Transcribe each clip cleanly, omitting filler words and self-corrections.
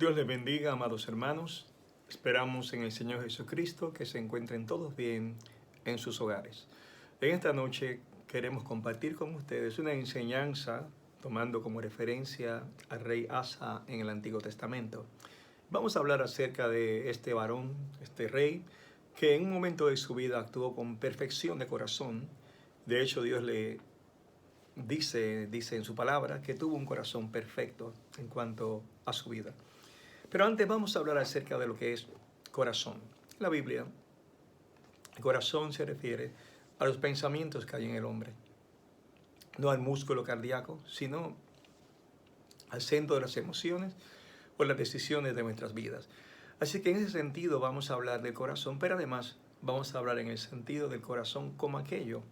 Dios les bendiga, amados hermanos. Esperamos en el Señor Jesucristo que se encuentren todos bien en sus hogares. En esta noche queremos compartir con ustedes una enseñanza tomando como referencia al rey Asa en el Antiguo Testamento. Vamos a hablar acerca de este varón, este rey, que en un momento de su vida actuó con perfección de corazón. De hecho, Dios le dice en su palabra que tuvo un corazón perfecto en cuanto a su vida. Pero antes vamos a hablar acerca de lo que es corazón. En la Biblia, el corazón se refiere a los pensamientos que hay en el hombre. No al músculo cardíaco, sino al centro de las emociones o las decisiones de nuestras vidas. Así que en ese sentido vamos a hablar del corazón, pero además vamos a hablar en el sentido del corazón como aquello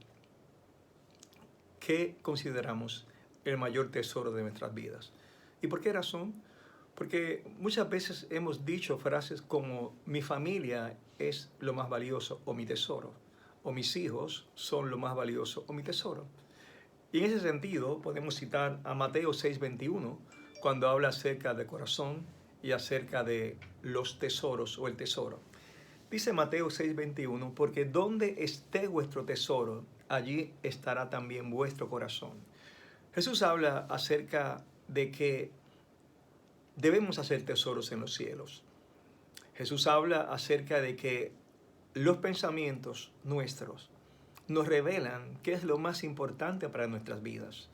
que consideramos el mayor tesoro de nuestras vidas. ¿Y por qué razón? Porque muchas veces hemos dicho frases como mi familia es lo más valioso o mi tesoro, o mis hijos son lo más valioso o mi tesoro. Y en ese sentido podemos citar a Mateo 6:21 cuando habla acerca del corazón y acerca de los tesoros o el tesoro. Dice Mateo 6:21, porque donde esté vuestro tesoro, allí estará también vuestro corazón. Jesús habla acerca de que debemos hacer tesoros en los cielos. Jesús habla acerca de que los pensamientos nuestros nos revelan qué es lo más importante para nuestras vidas.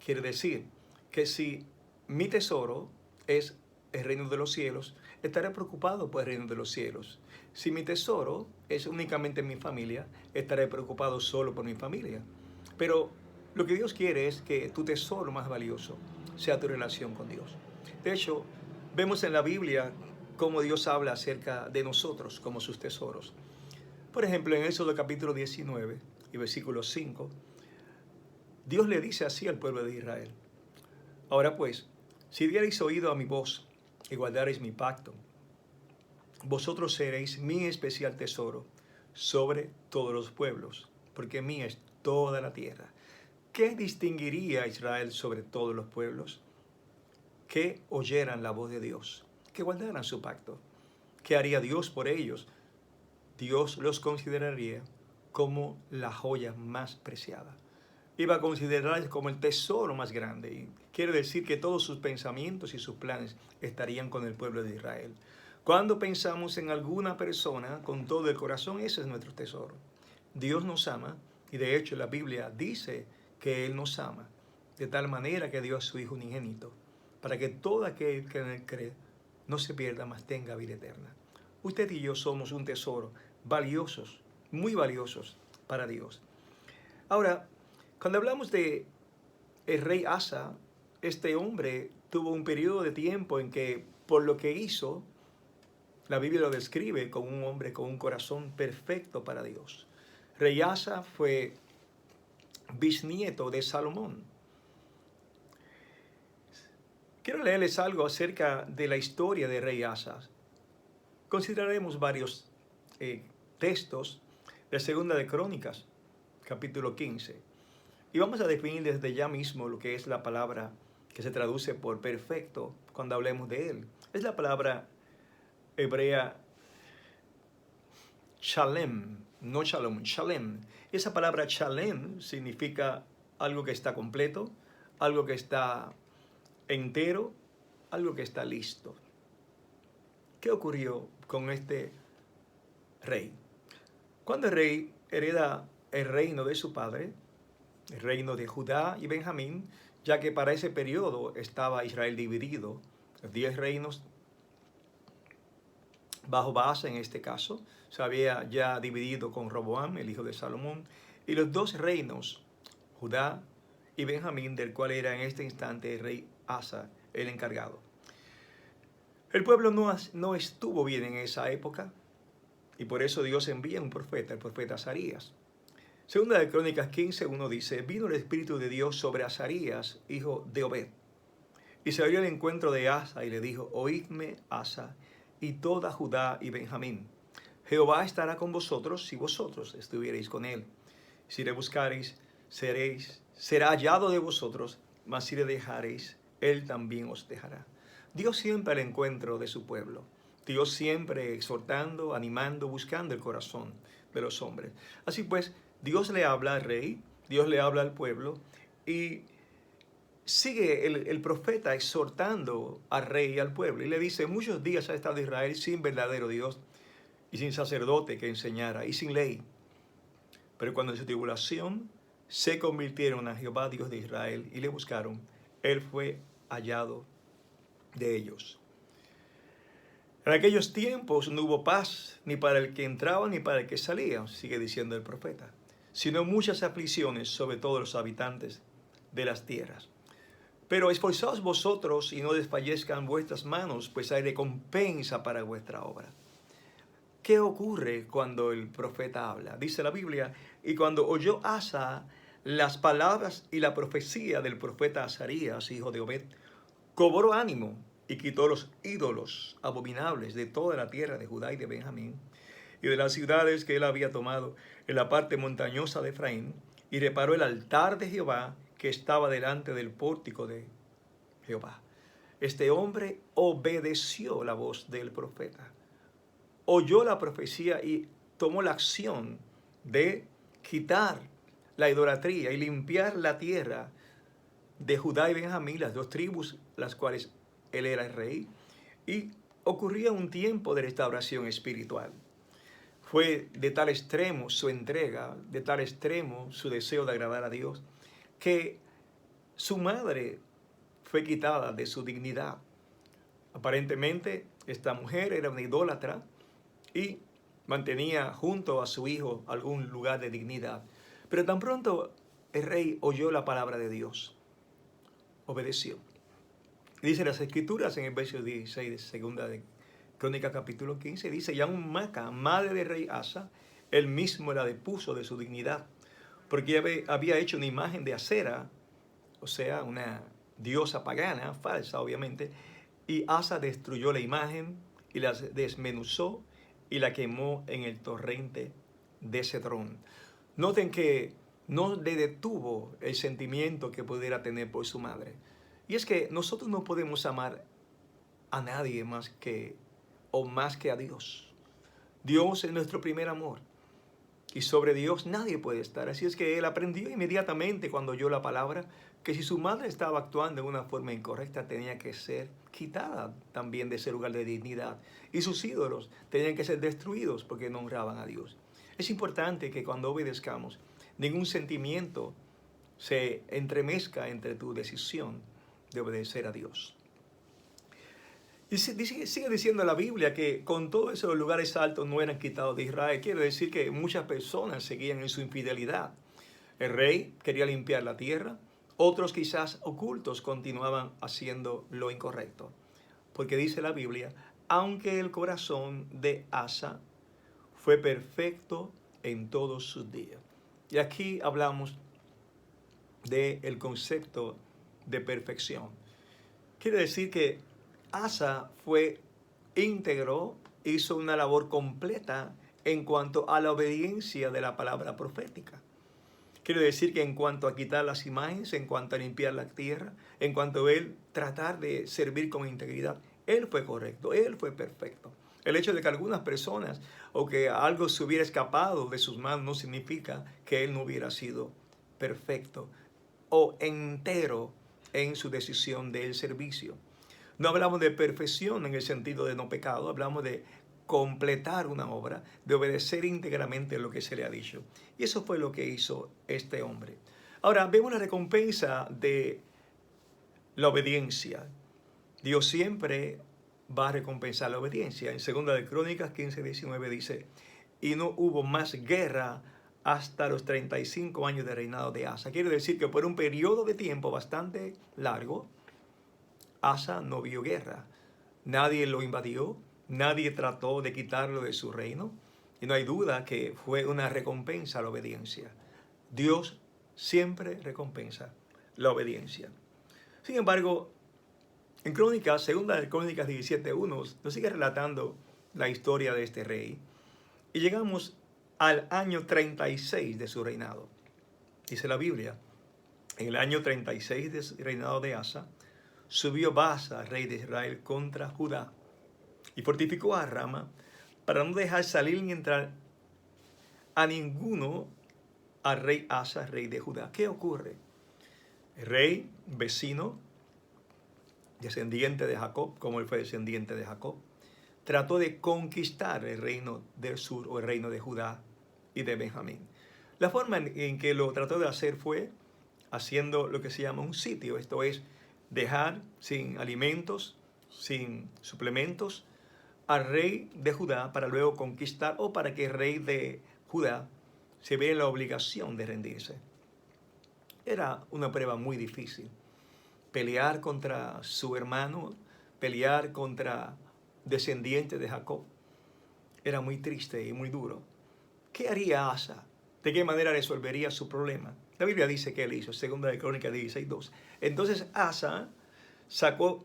Quiere decir que si mi tesoro es el reino de los cielos, estaré preocupado por el reino de los cielos. Si mi tesoro es únicamente mi familia, estaré preocupado solo por mi familia. Pero lo que Dios quiere es que tu tesoro más valioso sea tu relación con Dios. De hecho, vemos en la Biblia cómo Dios habla acerca de nosotros como sus tesoros. Por ejemplo, en Éxodo capítulo 19 y versículo 5, Dios le dice así al pueblo de Israel: ahora pues, si diereis oído a mi voz y guardareis mi pacto, vosotros seréis mi especial tesoro sobre todos los pueblos, porque mía es toda la tierra. ¿Qué distinguiría a Israel sobre todos los pueblos? Que oyeran la voz de Dios, que guardaran su pacto. ¿Qué haría Dios por ellos? Dios los consideraría como la joya más preciada. Iba a considerarlos como el tesoro más grande. Y quiere decir que todos sus pensamientos y sus planes estarían con el pueblo de Israel. Cuando pensamos en alguna persona con todo el corazón, ese es nuestro tesoro. Dios nos ama, y de hecho la Biblia dice que Él nos ama, de tal manera que dio a su Hijo unigénito, para que todo aquel que en Él cree no se pierda, mas tenga vida eterna. Usted y yo somos un tesoro, valiosos, muy valiosos para Dios. Ahora, cuando hablamos de el rey Asa, este hombre tuvo un periodo de tiempo en que, por lo que hizo, la Biblia lo describe como un hombre con un corazón perfecto para Dios. Rey Asa fue bisnieto de Salomón. Quiero leerles algo acerca de la historia de rey Asa. Consideraremos varios textos de Segunda de Crónicas, capítulo 15. Y vamos a definir desde ya mismo lo que es la palabra que se traduce por perfecto cuando hablemos de él. Es la palabra hebrea shalem, no shalom, shalem. Esa palabra shalem significa algo que está completo, algo que está entero, algo que está listo. ¿Qué ocurrió con este rey? Cuando el rey hereda el reino de su padre, el reino de Judá y Benjamín, ya que para ese periodo estaba Israel dividido, 10 reinos bajo Baasa en este caso, se había ya dividido con Roboam, el hijo de Salomón, y los dos reinos, Judá y Benjamín, del cual era en este instante el rey Asa el encargado. El pueblo no estuvo bien en esa época, y por eso Dios envía un profeta, el profeta Azarías. Segunda de Crónicas 15:1 dice: vino el Espíritu de Dios sobre Azarías, hijo de Obed, y se abrió el encuentro de Asa y le dijo: oídme, Asa, y toda Judá y Benjamín. Jehová estará con vosotros si vosotros estuviereis con él. Si le buscareis, será hallado de vosotros, mas si le dejareis, él también os dejará. Dios siempre al encuentro de su pueblo. Dios siempre exhortando, animando, buscando el corazón de los hombres. Así pues, Dios le habla al rey, Dios le habla al pueblo y sigue el profeta exhortando al rey y al pueblo. Y le dice, muchos días ha estado Israel sin verdadero Dios y sin sacerdote que enseñara y sin ley. Pero cuando en su tribulación se convirtieron a Jehová, Dios de Israel, y le buscaron, él fue hallado de ellos. En aquellos tiempos no hubo paz ni para el que entraba ni para el que salía, sigue diciendo el profeta, sino muchas aflicciones sobre todos los habitantes de las tierras. Pero esforzaos vosotros y no desfallezcan vuestras manos, pues hay recompensa para vuestra obra. ¿Qué ocurre cuando el profeta habla? Dice la Biblia, y cuando oyó Asa las palabras y la profecía del profeta Azarías, hijo de Obed, cobró ánimo y quitó los ídolos abominables de toda la tierra de Judá y de Benjamín y de las ciudades que él había tomado en la parte montañosa de Efraín, y reparó el altar de Jehová que estaba delante del pórtico de Jehová. Este hombre obedeció la voz del profeta, oyó la profecía y tomó la acción de quitar la idolatría y limpiar la tierra de Judá y Benjamín, las dos tribus, las cuales él era el rey, y ocurría un tiempo de restauración espiritual. Fue de tal extremo su entrega, de tal extremo su deseo de agradar a Dios, que su madre fue quitada de su dignidad. Aparentemente, esta mujer era una idólatra y mantenía junto a su hijo algún lugar de dignidad. Pero tan pronto el rey oyó la palabra de Dios, obedeció. Dice las Escrituras en el verso 16 de segunda de Crónicas capítulo 15, dice, y aún Maca, madre del rey Asa, él mismo la depuso de su dignidad, porque había hecho una imagen de Acera, o sea, una diosa pagana, falsa obviamente, y Asa destruyó la imagen y la desmenuzó y la quemó en el torrente de Cedrón. Noten que no le detuvo el sentimiento que pudiera tener por su madre. Y es que nosotros no podemos amar a nadie más que a Dios. Dios es nuestro primer amor. Y sobre Dios nadie puede estar. Así es que él aprendió inmediatamente cuando oyó la palabra que si su madre estaba actuando de una forma incorrecta tenía que ser quitada también de ese lugar de dignidad. Y sus ídolos tenían que ser destruidos porque no honraban a Dios. Es importante que cuando obedezcamos ningún sentimiento se entremezca entre tu decisión de obedecer a Dios. Y sigue diciendo la Biblia que con todos esos lugares altos no eran quitados de Israel. Quiere decir que muchas personas seguían en su infidelidad. El rey quería limpiar la tierra. Otros quizás ocultos continuaban haciendo lo incorrecto. Porque dice la Biblia, aunque el corazón de Asa fue perfecto en todos sus días. Y aquí hablamos del concepto de perfección. Quiere decir que Asa fue íntegro, hizo una labor completa en cuanto a la obediencia de la palabra profética. Quiere decir que en cuanto a quitar las imágenes, en cuanto a limpiar la tierra, en cuanto a él tratar de servir con integridad, él fue correcto, él fue perfecto. El hecho de que algunas personas o que algo se hubiera escapado de sus manos no significa que él no hubiera sido perfecto o entero en su decisión del servicio. No hablamos de perfección en el sentido de no pecado, hablamos de completar una obra, de obedecer íntegramente lo que se le ha dicho. Y eso fue lo que hizo este hombre. Ahora, vemos la recompensa de la obediencia. Dios siempre va a recompensar la obediencia. En 2 de Crónicas 15:19 dice, y no hubo más guerra hasta los 35 años de reinado de Asa. Quiere decir que por un periodo de tiempo bastante largo, Asa no vio guerra. Nadie lo invadió, nadie trató de quitarlo de su reino. Y no hay duda que fue una recompensa a la obediencia. Dios siempre recompensa la obediencia. Sin embargo, en Crónicas, segunda de Crónicas 17:1, nos sigue relatando la historia de este rey. Y llegamos al año 36 de su reinado. Dice la Biblia, en el año 36 del reinado de Asa, subió Baasa, rey de Israel, contra Judá y fortificó a Rama para no dejar salir ni entrar a ninguno al rey Asa, rey de Judá. ¿Qué ocurre? El rey vecino, descendiente de Jacob, como él fue descendiente de Jacob, trató de conquistar el reino del sur o el reino de Judá y de Benjamín. La forma en que lo trató de hacer fue haciendo lo que se llama un sitio, esto es, dejar sin alimentos, sin suplementos al rey de Judá para luego conquistar o para que el rey de Judá se vea la obligación de rendirse. Era una prueba muy difícil. Pelear contra su hermano, pelear contra descendientes de Jacob, era muy triste y muy duro. ¿Qué haría Asa? ¿De qué manera resolvería su problema? La Biblia dice que él hizo, segunda de Crónicas 16:2. Entonces Asa sacó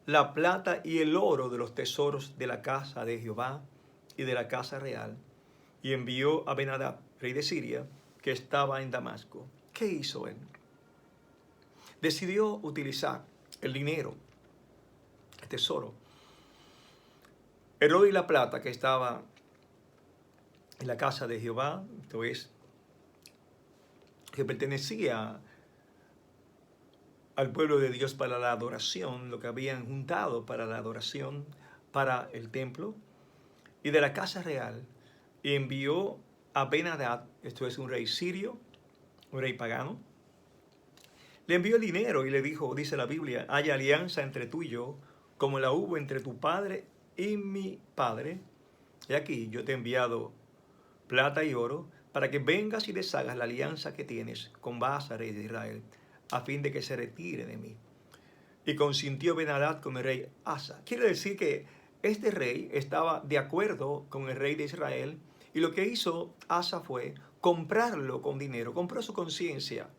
la plata y el oro de los tesoros de la casa de Jehová y de la casa real, y envió a Ben-Hadad, rey de Siria, que estaba en Damasco. ¿Qué hizo él? Decidió utilizar el dinero, el tesoro, el oro y la plata que estaba en la casa de Jehová, esto es, que pertenecía al pueblo de Dios para la adoración, lo que habían juntado para la adoración, para el templo, y de la casa real, y envió a Ben-Hadad, esto es un rey sirio, un rey pagano, le envió el dinero y le dijo, dice la Biblia, hay alianza entre tú y yo, como la hubo entre tu padre y mi padre, y aquí yo te he enviado plata y oro, para que vengas y deshagas la alianza que tienes con Baasa, rey de Israel, a fin de que se retire de mí. Y consintió Ben-Hadad con el rey Asa. Quiere decir que este rey estaba de acuerdo con el rey de Israel, y lo que hizo Asa fue comprarlo con dinero, compró su conciencia,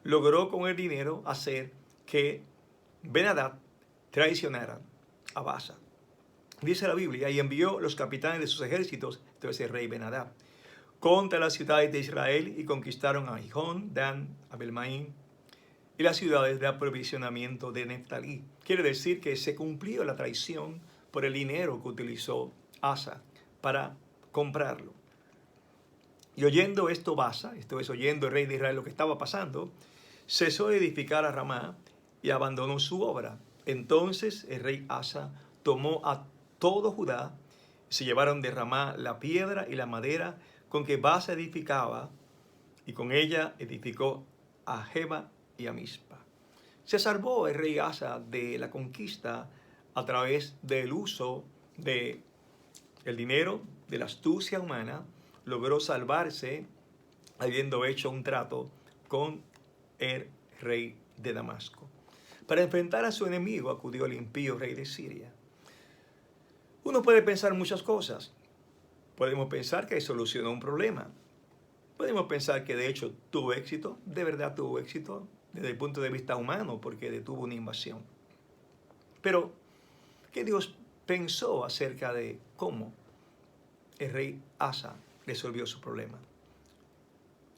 logró con el dinero hacer que Ben-Hadad traicionara a Baasa. Dice la Biblia, y envió los capitanes de sus ejércitos, entonces el rey Ben-Hadad, contra las ciudades de Israel, y conquistaron a Gijón, Dan, Abel-Maim y las ciudades de aprovisionamiento de Neftalí. Quiere decir que se cumplió la traición por el dinero que utilizó Asa para comprarlo. Y oyendo esto Baasa, esto es, oyendo el rey de Israel lo que estaba pasando, cesó de edificar a Ramá y abandonó su obra. Entonces el rey Asa tomó a todo Judá, y se llevaron de Ramá la piedra y la madera con que Baasa edificaba, y con ella edificó a Geba y a Mizpa. Se salvó el rey Asa de la conquista a través del uso del dinero, de la astucia humana. Logró salvarse habiendo hecho un trato con el rey de Damasco. Para enfrentar a su enemigo acudió el impío rey de Siria. Uno puede pensar muchas cosas. Podemos pensar que solucionó un problema. Podemos pensar que de hecho tuvo éxito, de verdad tuvo éxito, desde el punto de vista humano, porque detuvo una invasión. Pero, ¿qué Dios pensó acerca de cómo el rey Asa resolvió su problema?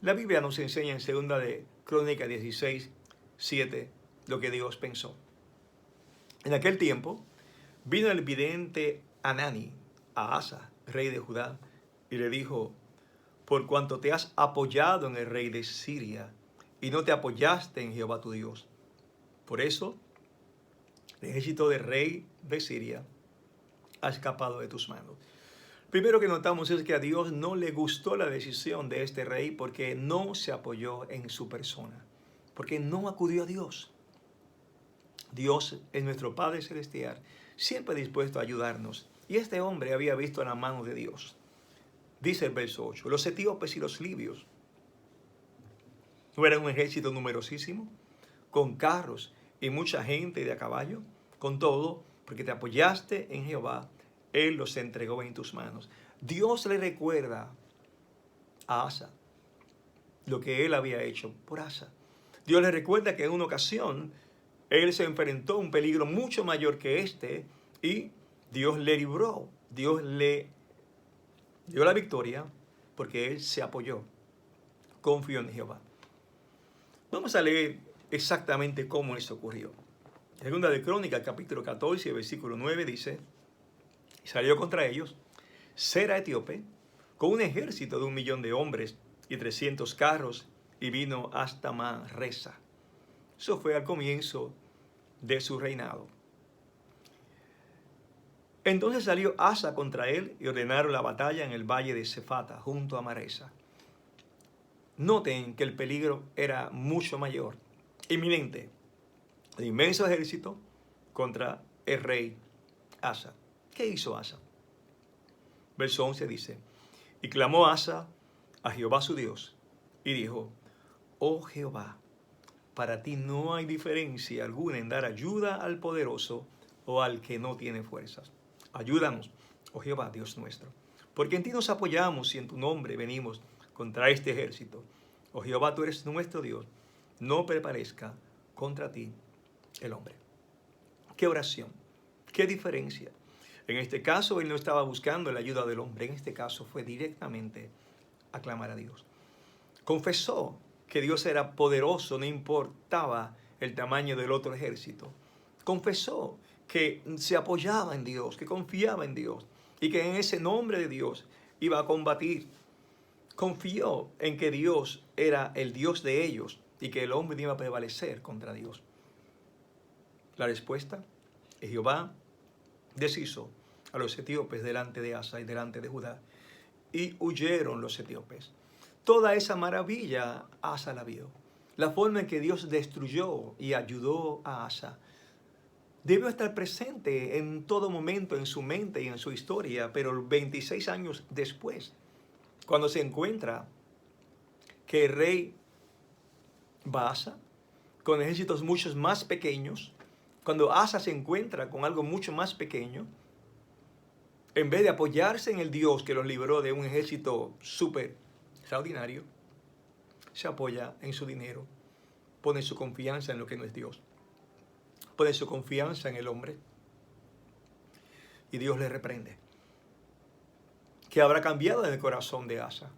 La Biblia nos enseña en 2 de Crónicas 16:7 lo que Dios pensó. En aquel tiempo vino el vidente Hanani a Asa, rey de Judá, y le dijo: por cuanto te has apoyado en el rey de Siria y no te apoyaste en Jehová tu Dios, por eso el ejército del rey de Siria ha escapado de tus manos. Primero que notamos es que a Dios no le gustó la decisión de este rey porque no se apoyó en su persona, porque no acudió a Dios. Dios es nuestro Padre Celestial, siempre dispuesto a ayudarnos. Y este hombre había visto la mano de Dios. Dice el verso 8, los etíopes y los libios no eran un ejército numerosísimo, con carros y mucha gente de a caballo. Con todo, porque te apoyaste en Jehová, Él los entregó en tus manos. Dios le recuerda a Asa lo que él había hecho por Asa. Dios le recuerda que en una ocasión él se enfrentó a un peligro mucho mayor que este y Dios le libró, Dios le dio la victoria porque él se apoyó, confió en Jehová. Vamos a leer exactamente cómo eso ocurrió. Segunda de Crónicas, capítulo 14, versículo 9 dice, salió contra ellos Sera etíope, con un ejército de 1.000.000 de hombres y 300 carros, y vino hasta Maresa. Eso fue al comienzo de su reinado. Entonces salió Asa contra él y ordenaron la batalla en el valle de Sefata, junto a Maresa. Noten que el peligro era mucho mayor, inminente. El inmenso ejército contra el rey Asa. ¿Qué hizo Asa? Verso 11 dice, y clamó Asa a Jehová su Dios, y dijo, oh Jehová, para ti no hay diferencia alguna en dar ayuda al poderoso o al que no tiene fuerzas. Ayúdanos, oh Jehová, Dios nuestro, porque en ti nos apoyamos y en tu nombre venimos contra este ejército. Oh Jehová, tú eres nuestro Dios, no prevalezca contra ti el hombre. ¿Qué oración? ¿Qué diferencia? En este caso, él no estaba buscando la ayuda del hombre. En este caso, fue directamente a clamar a Dios. Confesó que Dios era poderoso, no importaba el tamaño del otro ejército. Confesó que se apoyaba en Dios, que confiaba en Dios y que en ese nombre de Dios iba a combatir. Confió en que Dios era el Dios de ellos y que el hombre iba a prevalecer contra Dios. La respuesta es Jehová deshizo a los etíopes delante de Asa y delante de Judá, y huyeron los etíopes. Toda esa maravilla Asa la vio. La forma en que Dios destruyó y ayudó a Asa debió estar presente en todo momento en su mente y en su historia, pero 26 años después, cuando se encuentra que el rey Baasa, con ejércitos muchos más pequeños, cuando Asa se encuentra con algo mucho más pequeño, en vez de apoyarse en el Dios que los libró de un ejército súper extraordinario, se apoya en su dinero, pone su confianza en lo que no es Dios, pone su confianza en el hombre, y Dios le reprende. ¿Qué habrá cambiado en el corazón de Asa?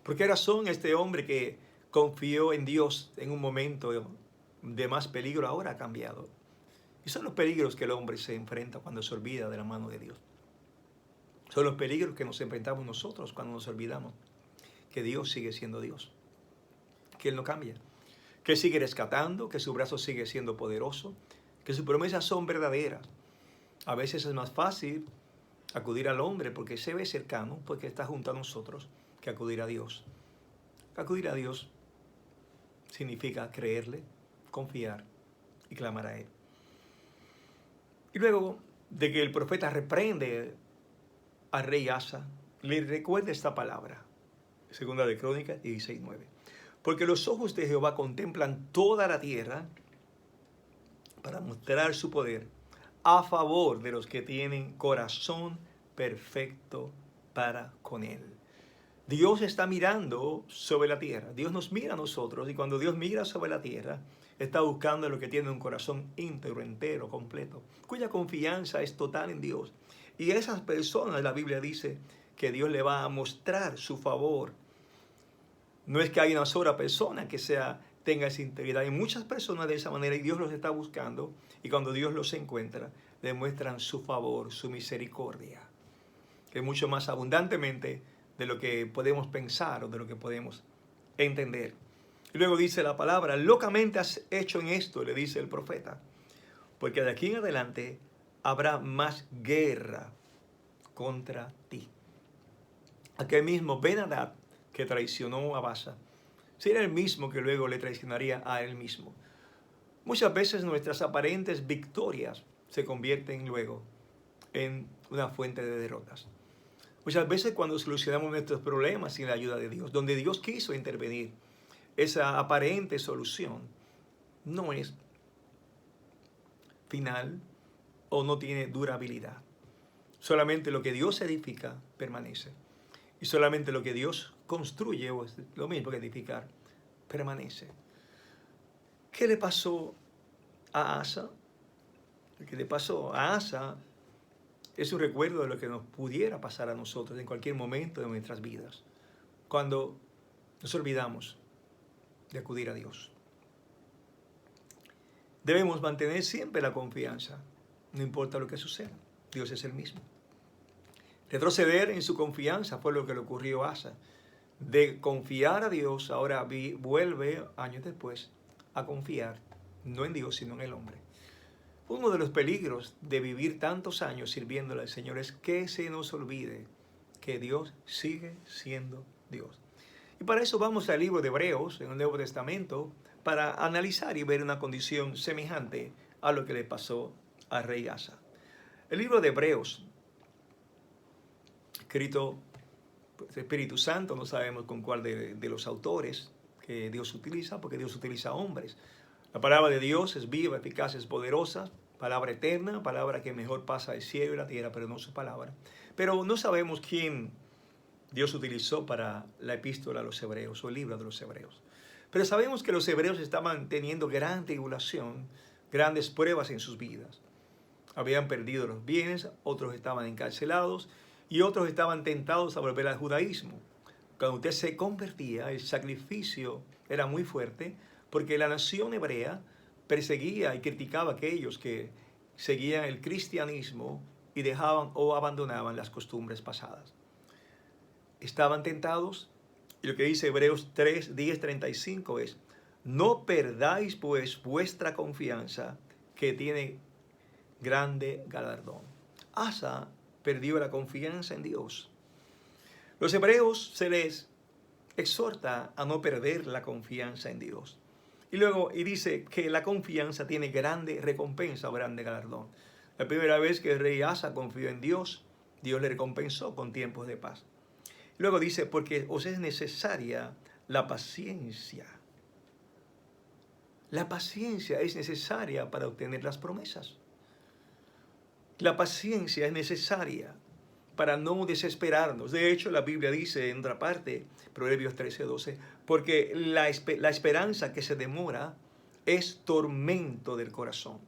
¿Por qué razón este hombre que confió en Dios en un momento de más peligro ahora ha cambiado? Y son los peligros que el hombre se enfrenta cuando se olvida de la mano de Dios. Son los peligros que nos enfrentamos nosotros cuando nos olvidamos que Dios sigue siendo Dios, que Él no cambia, que Él sigue rescatando, que su brazo sigue siendo poderoso, que sus promesas son verdaderas. A veces es más fácil acudir al hombre porque se ve cercano, porque está junto a nosotros, que acudir a Dios. Acudir a Dios significa creerle, confiar y clamar a Él. Y luego de que el profeta reprende al rey Asa, le recuerda esta palabra, segunda de Crónicas 16:9. Porque los ojos de Jehová contemplan toda la tierra para mostrar su poder a favor de los que tienen corazón perfecto para con Él. Dios está mirando sobre la tierra. Dios nos mira a nosotros, y cuando Dios mira sobre la tierra, está buscando a los que tienen un corazón íntegro, entero, completo, cuya confianza es total en Dios. Y a esas personas la Biblia dice que Dios le va a mostrar su favor. No es que haya una sola persona que tenga esa integridad. Hay muchas personas de esa manera y Dios los está buscando. Y cuando Dios los encuentra, le muestran su favor, su misericordia, que es mucho más abundantemente de lo que podemos pensar o de lo que podemos entender. Y luego dice la palabra, locamente has hecho en esto, le dice el profeta, porque de aquí en adelante habrá más guerra contra ti. Aquel mismo Ben-Hadad que traicionó a Baasa, será el mismo que luego le traicionaría a él mismo. Muchas veces nuestras aparentes victorias se convierten luego en una fuente de derrotas. Muchas veces cuando solucionamos nuestros problemas sin la ayuda de Dios, donde Dios quiso intervenir, esa aparente solución no es final o no tiene durabilidad. Solamente lo que Dios edifica permanece. Y solamente lo que Dios construye, o es lo mismo que edificar, permanece. ¿Qué le pasó a Asa? Lo que le pasó a Asa es un recuerdo de lo que nos pudiera pasar a nosotros en cualquier momento de nuestras vidas, cuando nos olvidamos de acudir a Dios. Debemos mantener siempre la confianza, no importa lo que suceda. Dios es el mismo. Retroceder en su confianza fue lo que le ocurrió a Asa. De confiar a Dios, ahora vuelve años después a confiar, no en Dios, sino en el hombre. Uno de los peligros de vivir tantos años sirviéndole al Señor es que se nos olvide que Dios sigue siendo Dios. Y para eso vamos al libro de Hebreos, en el Nuevo Testamento, para analizar y ver una condición semejante a lo que le pasó al rey Asa. El libro de Hebreos, escrito por el Espíritu Santo, no sabemos con cuál de los autores que Dios utiliza, porque Dios utiliza hombres. La palabra de Dios es viva, eficaz, es poderosa, palabra eterna, palabra que mejor pasa el cielo y la tierra, pero no su palabra. Pero no sabemos quién Dios utilizó para la epístola a los hebreos o el libro de los hebreos. Pero sabemos que los hebreos estaban teniendo gran tribulación, grandes pruebas en sus vidas. Habían perdido los bienes, otros estaban encarcelados y otros estaban tentados a volver al judaísmo. Cuando usted se convertía, el sacrificio era muy fuerte porque la nación hebrea perseguía y criticaba a aquellos que seguían el cristianismo y dejaban o abandonaban las costumbres pasadas. Estaban tentados y lo que dice Hebreos 3, 10, 35 es: no perdáis pues vuestra confianza, que tiene grande galardón. Asa perdió la confianza en Dios. Los hebreos se les exhorta a no perder la confianza en Dios. Y luego dice que la confianza tiene grande recompensa o grande galardón. La primera vez que el rey Asa confió en Dios, Dios le recompensó con tiempos de paz. Luego dice, porque os es necesaria la paciencia. La paciencia es necesaria para obtener las promesas. La paciencia es necesaria para no desesperarnos. De hecho, la Biblia dice en otra parte, Proverbios 13:12, porque la esperanza que se demora es tormento del corazón.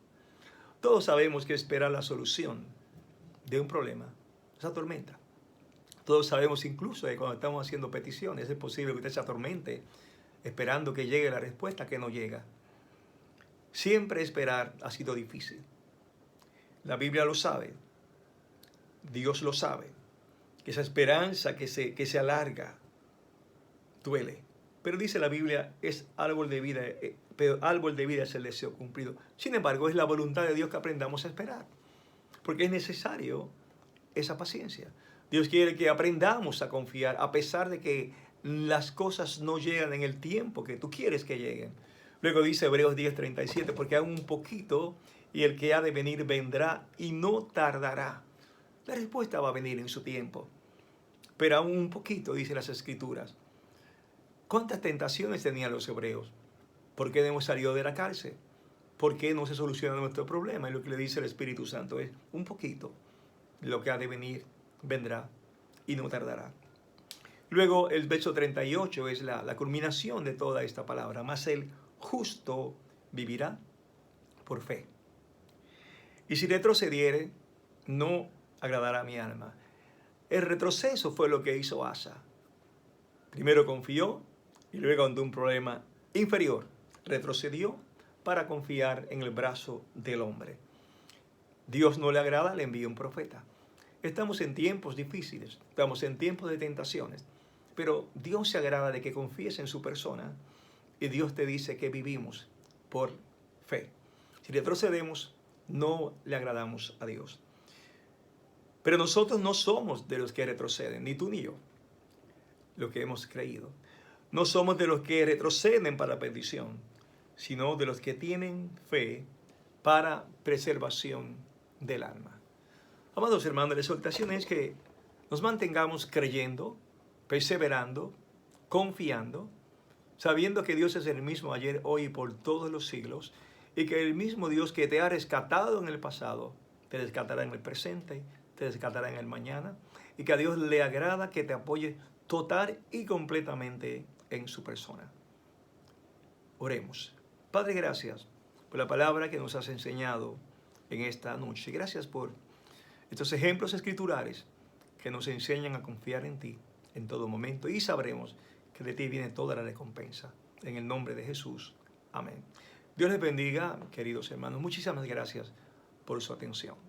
Todos sabemos que esperar la solución de un problema es tormenta. Todos sabemos incluso que cuando estamos haciendo peticiones es posible que usted se atormente esperando que llegue la respuesta que no llega. Siempre esperar ha sido difícil. La Biblia lo sabe. Dios lo sabe. Que esa esperanza que se alarga duele. Pero dice la Biblia, es árbol de vida, pero árbol de vida es el deseo cumplido. Sin embargo, es la voluntad de Dios que aprendamos a esperar. Porque es necesario esa paciencia. Dios quiere que aprendamos a confiar a pesar de que las cosas no llegan en el tiempo que tú quieres que lleguen. Luego dice Hebreos 10:37, porque aún un poquito y el que ha de venir vendrá y no tardará. La respuesta va a venir en su tiempo. Pero aún un poquito, dice las Escrituras. ¿Cuántas tentaciones tenían los hebreos? ¿Por qué no hemos salido de la cárcel? ¿Por qué no se soluciona nuestro problema? Y lo que le dice el Espíritu Santo es un poquito. Lo que ha de venir vendrá y no tardará. Luego el verso 38 es la culminación de toda esta palabra. Mas el justo vivirá por fe. Y si retrocediere, no agradará a mi alma. El retroceso fue lo que hizo Asa. Primero confió y luego ante un problema inferior retrocedió para confiar en el brazo del hombre. Dios no le agrada, le envía un profeta. Estamos en tiempos difíciles, estamos en tiempos de tentaciones, pero Dios se agrada de que confíes en su persona y Dios te dice que vivimos por fe. Si retrocedemos, no le agradamos a Dios. Pero nosotros no somos de los que retroceden, ni tú ni yo, lo que hemos creído. No somos de los que retroceden para perdición, sino de los que tienen fe para preservación del alma. Amados hermanos, la exhortación es que nos mantengamos creyendo, perseverando, confiando, sabiendo que Dios es el mismo ayer, hoy y por todos los siglos, y que el mismo Dios que te ha rescatado en el pasado, te rescatará en el presente, te rescatará en el mañana, y que a Dios le agrada que te apoye total y completamente en su persona. Oremos. Padre, gracias por la palabra que nos has enseñado en esta noche. Gracias por estos ejemplos escriturales que nos enseñan a confiar en ti en todo momento y sabremos que de ti viene toda la recompensa. En el nombre de Jesús. Amén. Dios les bendiga, queridos hermanos. Muchísimas gracias por su atención.